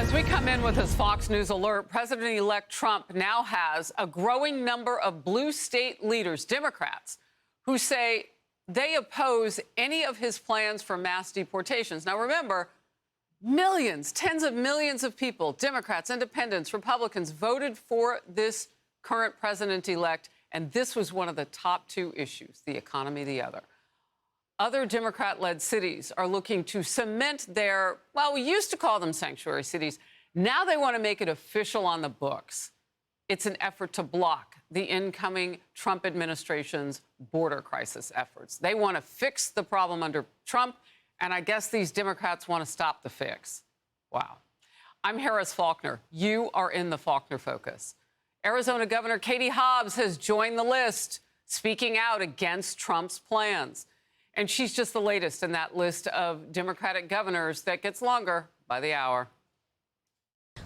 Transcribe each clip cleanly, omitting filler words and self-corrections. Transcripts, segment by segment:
As we come in with this Fox News alert, President-elect Trump now has a growing number of blue state leaders, Democrats, who say they oppose any of his plans for mass deportations. Now, remember, millions, tens of millions of people, Democrats, independents, Republicans, voted for this current president-elect, and this was one of the top two issues, the economy the other. Other Democrat-led cities are looking to cement their, well, we used to call them sanctuary cities. Now they want to make it official on the books. It's an effort to block the incoming Trump administration's border crisis efforts. They want to fix the problem under Trump, and I guess these Democrats want to stop the fix. Wow. I'm Harris Faulkner. You are in the Faulkner Focus. Arizona Governor Katie Hobbs has joined the list, speaking out against Trump's plans. And she's just the latest in that list of Democratic governors that gets longer by the hour.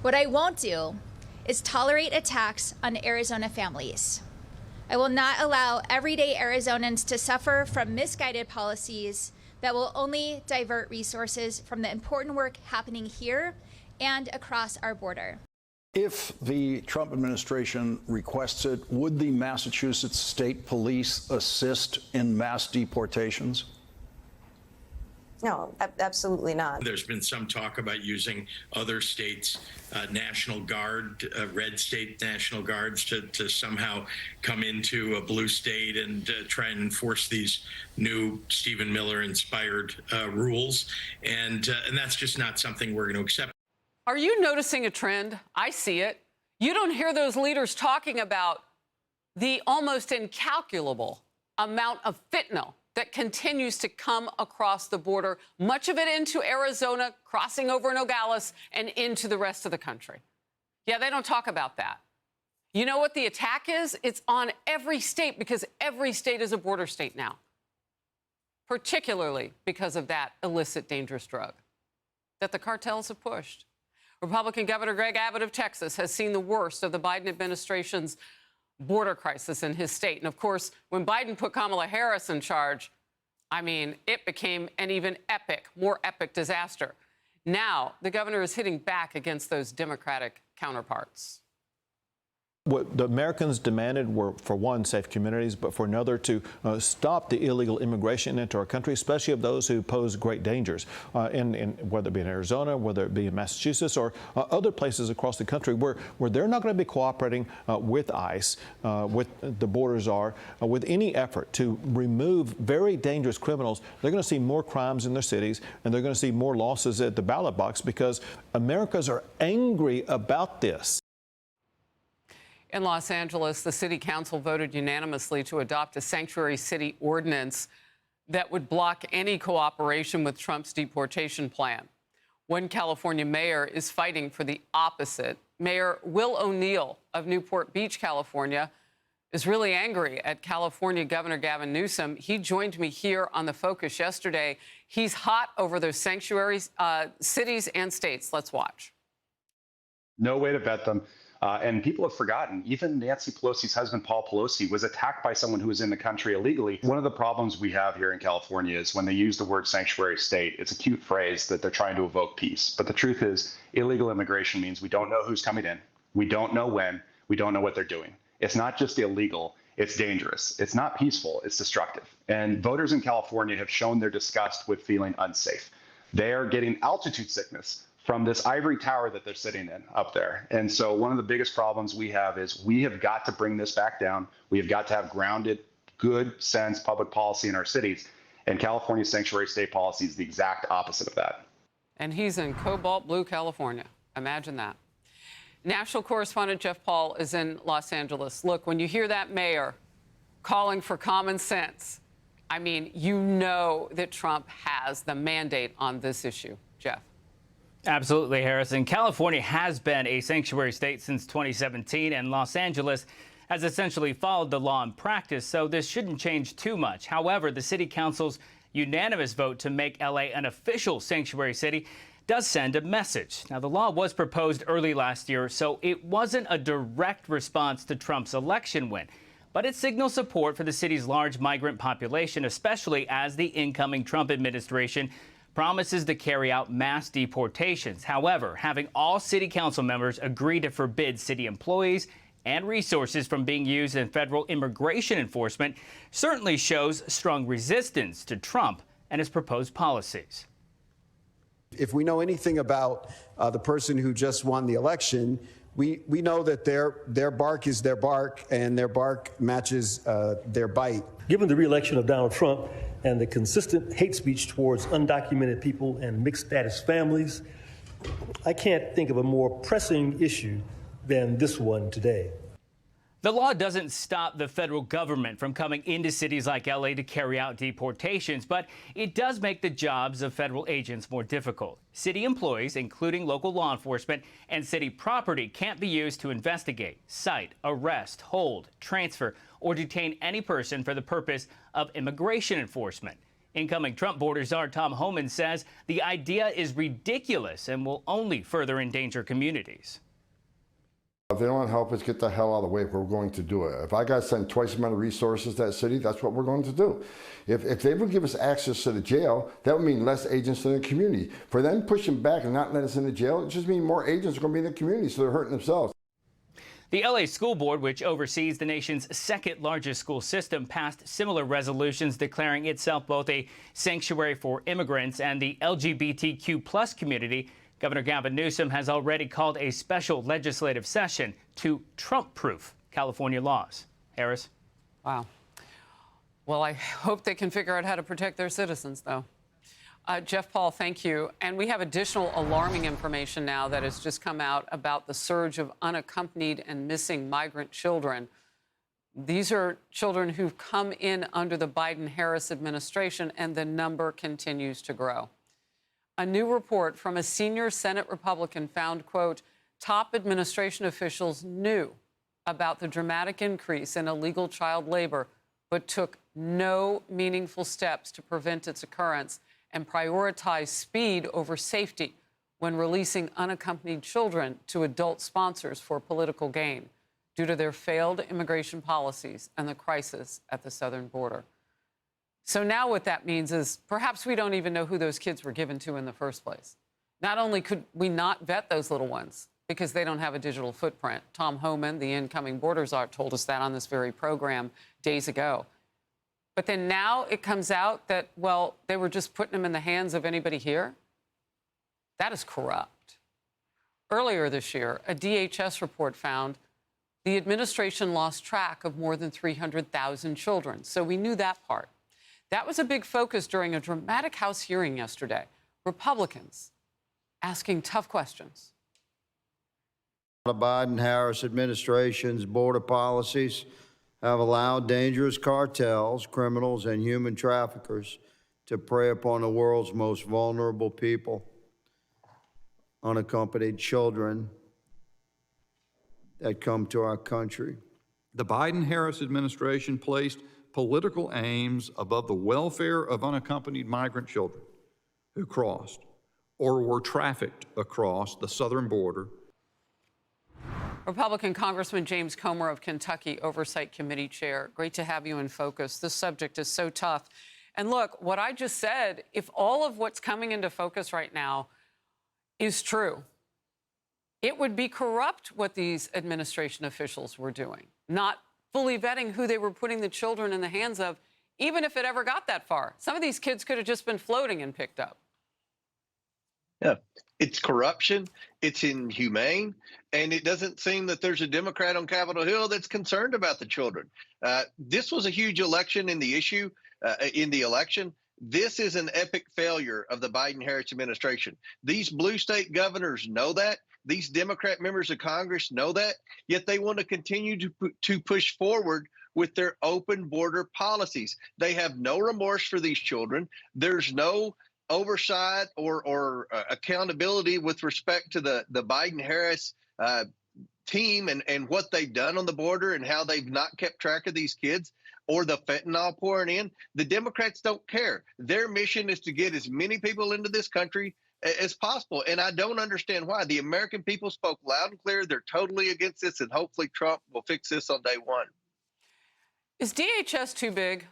What I won't do is tolerate attacks on Arizona families. I will not allow everyday Arizonans to suffer from misguided policies that will only divert resources from the important work happening here and across our border. If the Trump administration requests it, would the Massachusetts State Police assist in mass deportations? No, absolutely not. There's been some talk about using other states' National Guard, red state National Guards to somehow come into a blue state and try and enforce these new Stephen Miller-inspired rules. And that's just not something we're going to accept. Are you noticing a trend? I see it. You don't hear those leaders talking about the almost incalculable amount of fentanyl that continues to come across the border, much of it into Arizona, crossing over Nogales, and into the rest of the country. Yeah, they don't talk about that. You know what the attack is? It's on every state, because every state is a border state now, particularly because of that illicit, dangerous drug that the cartels have pushed. Republican Governor Greg Abbott of Texas has seen the worst of the Biden administration's border crisis in his state. And, of course, when Biden put Kamala Harris in charge, I mean, it became an even more epic disaster. Now the governor is hitting back against those Democratic counterparts. What the Americans demanded were, for one, safe communities, but for another, to stop the illegal immigration into our country, especially of those who pose great dangers, in whether it be in Arizona, whether it be in Massachusetts, or other places across the country where they're not going to be cooperating with ICE, with the border czar, with any effort to remove very dangerous criminals. They're going to see more crimes in their cities, and they're going to see more losses at the ballot box, because Americans are angry about this. In Los Angeles, the city council voted unanimously to adopt a sanctuary city ordinance that would block any cooperation with Trump's deportation plan. One California mayor is fighting for the opposite. Mayor Will O'Neill of Newport Beach, California, is really angry at California Governor Gavin Newsom. He joined me here on The Focus yesterday. He's hot over those sanctuary cities and states. Let's watch. No way to vet them. And people have forgotten, even Nancy Pelosi's husband, Paul Pelosi, was attacked by someone who was in the country illegally. One of the problems we have here in California is when they use the word sanctuary state, it's a cute phrase that they're trying to evoke peace. But the truth is, illegal immigration means we don't know who's coming in. We don't know when. We don't know what they're doing. It's not just illegal. It's dangerous. It's not peaceful. It's destructive. And voters in California have shown their disgust with feeling unsafe. They are getting altitude sickness from this ivory tower that they're sitting in up there. And so one of the biggest problems we have is we have got to bring this back down. We have got to have grounded, good sense public policy in our cities. And California's sanctuary state policy is the exact opposite of that. And he's in cobalt blue California. Imagine that. National correspondent Jeff Paul is in Los Angeles. Look, when you hear that mayor calling for common sense, I mean, you know that Trump has the mandate on this issue. Jeff. Absolutely, Harrison. California has been a sanctuary state since 2017, and Los Angeles has essentially followed the law in practice, so this shouldn't change too much. However, the city council's unanimous vote to make L.A. an official sanctuary city does send a message. Now, the law was proposed early last year, so it wasn't a direct response to Trump's election win, but it signals support for the city's large migrant population, especially as the incoming Trump administration promises to carry out mass deportations. However, having all city council members agree to forbid city employees and resources from being used in federal immigration enforcement certainly shows strong resistance to Trump and his proposed policies. If we know anything about the person who just won the election, we know that their bark is their bark, and their bark matches their bite. Given the re-election of Donald Trump and the consistent hate speech towards undocumented people and mixed status families, I can't think of a more pressing issue than this one today. The law doesn't stop the federal government from coming into cities like LA to carry out deportations, but it does make the jobs of federal agents more difficult. City employees, including local law enforcement, and city property can't be used to investigate, cite, arrest, hold, transfer, or detain any person for the purpose of immigration enforcement. Incoming Trump border czar Tom Homan says the idea is ridiculous and will only further endanger communities. If they don't help us get the hell out of the way, we're going to do it. If I got to send twice the amount of resources to that city, that's what we're going to do. If they would give us access to the jail, that would mean less agents in the community. For them pushing back and not letting us in the jail, it just means more agents are going to be in the community, so they're hurting themselves. The LA School Board, which oversees the nation's second largest school system, passed similar resolutions declaring itself both a sanctuary for immigrants and the LGBTQ+ community. Governor Gavin Newsom has already called a special legislative session to Trump-proof California laws. Harris? Wow. Well, I hope they can figure out how to protect their citizens, though. Jeff Paul, thank you. And we have additional alarming information now that has just come out about the surge of unaccompanied and missing migrant children. These are children who've come in under the Biden-Harris administration, and the number continues to grow. A new report from a senior Senate Republican found, quote, top administration officials knew about the dramatic increase in illegal child labor, but took no meaningful steps to prevent its occurrence and prioritize speed over safety when releasing unaccompanied children to adult sponsors for political gain due to their failed immigration policies and the crisis at the southern border. So now what that means is perhaps we don't even know who those kids were given to in the first place. Not only could we not vet those little ones because they don't have a digital footprint. Tom Homan, the incoming border czar, told us that on this very program days ago. But then now it comes out that, well, they were just putting them in the hands of anybody here. That is corrupt. Earlier this year, a DHS report found the administration lost track of more than 300,000 children. So we knew that part. That was a big focus during a dramatic House hearing yesterday. Republicans asking tough questions. The Biden-Harris administration's border policies have allowed dangerous cartels, criminals, and human traffickers to prey upon the world's most vulnerable people, unaccompanied children that come to our country. The Biden-Harris administration placed political aims above the welfare of unaccompanied migrant children who crossed or were trafficked across the southern border. Republican Congressman James Comer of Kentucky, Oversight Committee Chair. Great to have you in focus. This subject is so tough. And look, what I just said, if all of what's coming into focus right now is true, it would be corrupt what these administration officials were doing, not fully vetting who they were putting the children in the hands of, even if it ever got that far. Some of these kids could have just been floating and picked up. Yeah, it's corruption, it's inhumane, and it doesn't seem that there's a Democrat on Capitol Hill that's concerned about the children. This was a huge election in the issue, in the election. This is an epic failure of the Biden-Harris administration. These blue state governors know that. These Democrat members of Congress know that, yet they want to continue to push forward with their open border policies. They have no remorse for these children. There's no oversight or accountability with respect to the Biden-Harris team and what they've done on the border and how they've not kept track of these kids or the fentanyl pouring in. The Democrats don't care. Their mission is to get as many people into this country as possible. And I don't understand why. The American people spoke loud and clear. They're totally against this, and hopefully Trump will fix this on day one. Is DHS too big?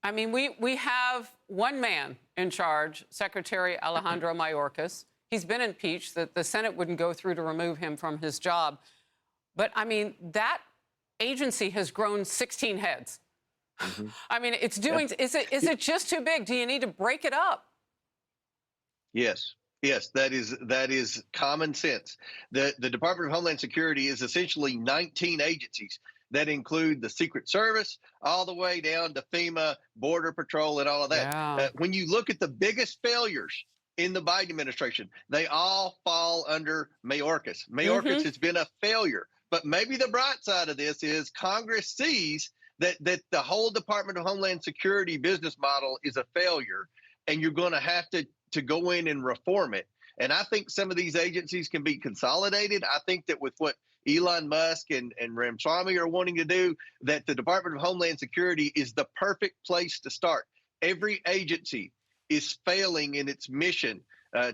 I mean, we have one man in charge, Secretary Alejandro Mayorkas. He's been impeached. The Senate wouldn't go through to remove him from his job. But, I mean, that agency has grown 16 heads. I mean, it's doing, is it just too big? Do you need to break it up? Yes. Yes, that is common sense. The Department of Homeland Security is essentially 19 agencies that include the Secret Service all the way down to FEMA, Border Patrol, and all of that. Yeah. When you look at the biggest failures in the Biden administration, they all fall under Mayorkas. Mayorkas has been a failure. But maybe the bright side of this is Congress sees that the whole Department of Homeland Security business model is a failure, and you're going to have to go in and reform it. And I think some of these agencies can be consolidated. I think that with what Elon Musk and Ramaswamy are wanting to do, that the Department of Homeland Security is the perfect place to start. Every agency is failing in its mission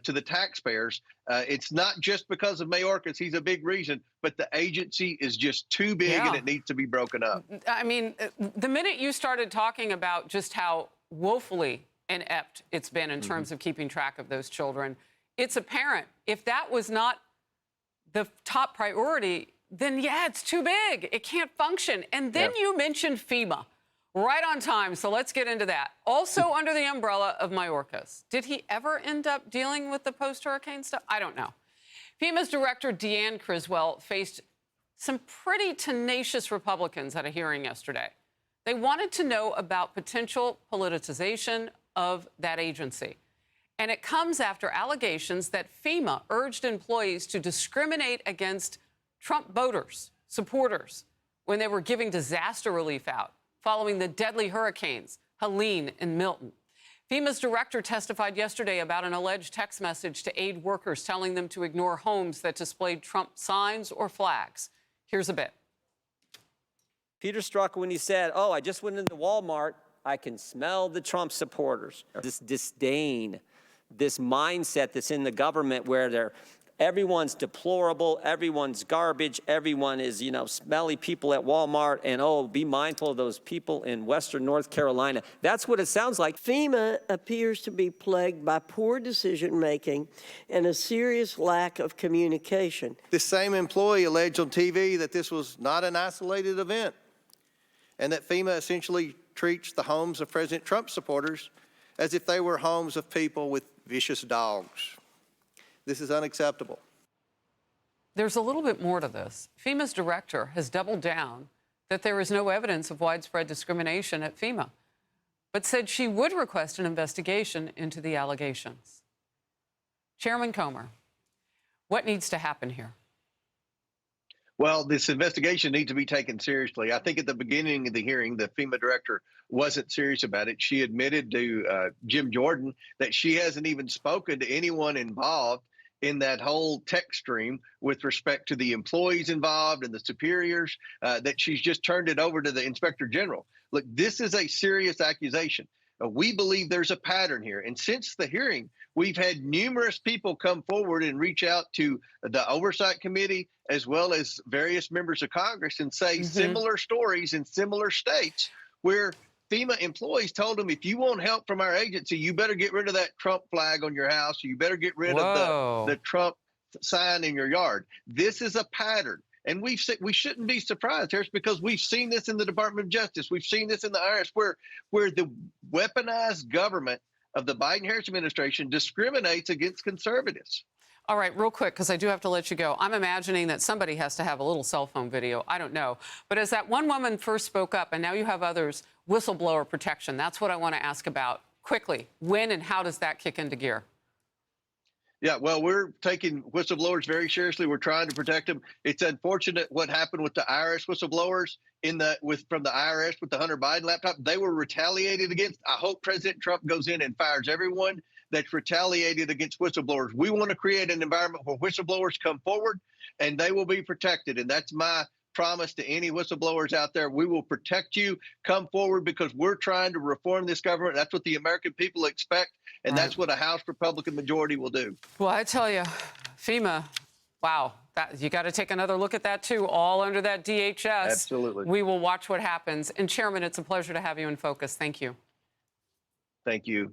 to the taxpayers. It's not just because of Mayorkas, he's a big reason, but the agency is just too big and it needs to be broken up. I mean, the minute you started talking about just how woefully inept it's been in terms of keeping track of those children, it's apparent. If that was not the top priority, then yeah, it's too big. It can't function. And then you mentioned FEMA. Right on time, so let's get into that. Also under the umbrella of Mayorkas. Did he ever end up dealing with the post-hurricane stuff? I don't know. FEMA's director, Deanne Criswell, faced some pretty tenacious Republicans at a hearing yesterday. They wanted to know about potential politicization of that agency. And it comes after allegations that FEMA urged employees to discriminate against Trump voters, supporters, when they were giving disaster relief out following the deadly hurricanes, Helene and Milton. FEMA's director testified yesterday about an alleged text message to aid workers telling them to ignore homes that displayed Trump signs or flags. Here's a bit. Peter struck when he said, oh, I just went into Walmart. I can smell the Trump supporters. This disdain, this mindset that's in the government where everyone's deplorable, everyone's garbage, everyone is, smelly people at Walmart, and oh, be mindful of those people in Western North Carolina. That's what it sounds like. FEMA appears to be plagued by poor decision-making and a serious lack of communication. This same employee alleged on TV that this was not an isolated event and that FEMA essentially treats the homes of President Trump supporters as if they were homes of people with vicious dogs. This is unacceptable. There's a little bit more to this. FEMA's director has doubled down that there is no evidence of widespread discrimination at FEMA, but said she would request an investigation into the allegations. Chairman Comer, what needs to happen here? Well, this investigation needs to be taken seriously. I think at the beginning of the hearing, the FEMA director wasn't serious about it. She admitted to Jim Jordan that she hasn't even spoken to anyone involved in that whole text stream with respect to the employees involved and the superiors, that she's just turned it over to the inspector general. Look, this is a serious accusation. We believe there's a pattern here. And since the hearing, we've had numerous people come forward and reach out to the Oversight Committee as well as various members of Congress and say similar stories in similar states where FEMA employees told them, if you want help from our agency, you better get rid of that Trump flag on your house. You better get rid of the Trump sign in your yard. This is a pattern. And we shouldn't be surprised, Harris, because we've seen this in the Department of Justice. We've seen this in the IRS, where the weaponized government of the Biden-Harris administration discriminates against conservatives. All right, real quick, because I do have to let you go. I'm imagining that somebody has to have a little cell phone video. I don't know. But as that one woman first spoke up, and now you have others, whistleblower protection, that's what I want to ask about quickly. When and how does that kick into gear? Yeah, well, we're taking whistleblowers very seriously. We're trying to protect them. It's unfortunate what happened with the IRS whistleblowers from the IRS with the Hunter Biden laptop. They were retaliated against. I hope President Trump goes in and fires everyone that's retaliated against whistleblowers. We want to create an environment where whistleblowers come forward and they will be protected. And that's my promise to any whistleblowers out there. We will protect you. Come forward, because we're trying to reform this government. That's what the American people expect. And that's what a House Republican majority will do. Well, I tell you, FEMA, wow, you got to take another look at that, too, all under that DHS. Absolutely. We will watch what happens. And, Chairman, it's a pleasure to have you in focus. Thank you. Thank you.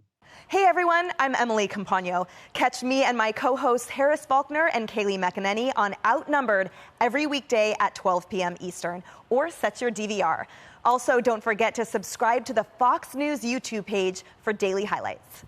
Hey everyone, I'm Emily Campagno. Catch me and my co-hosts Harris Faulkner and Kaylee McEnany on Outnumbered every weekday at 12 p.m. Eastern, or set your DVR. Also, don't forget to subscribe to the Fox News YouTube page for daily highlights.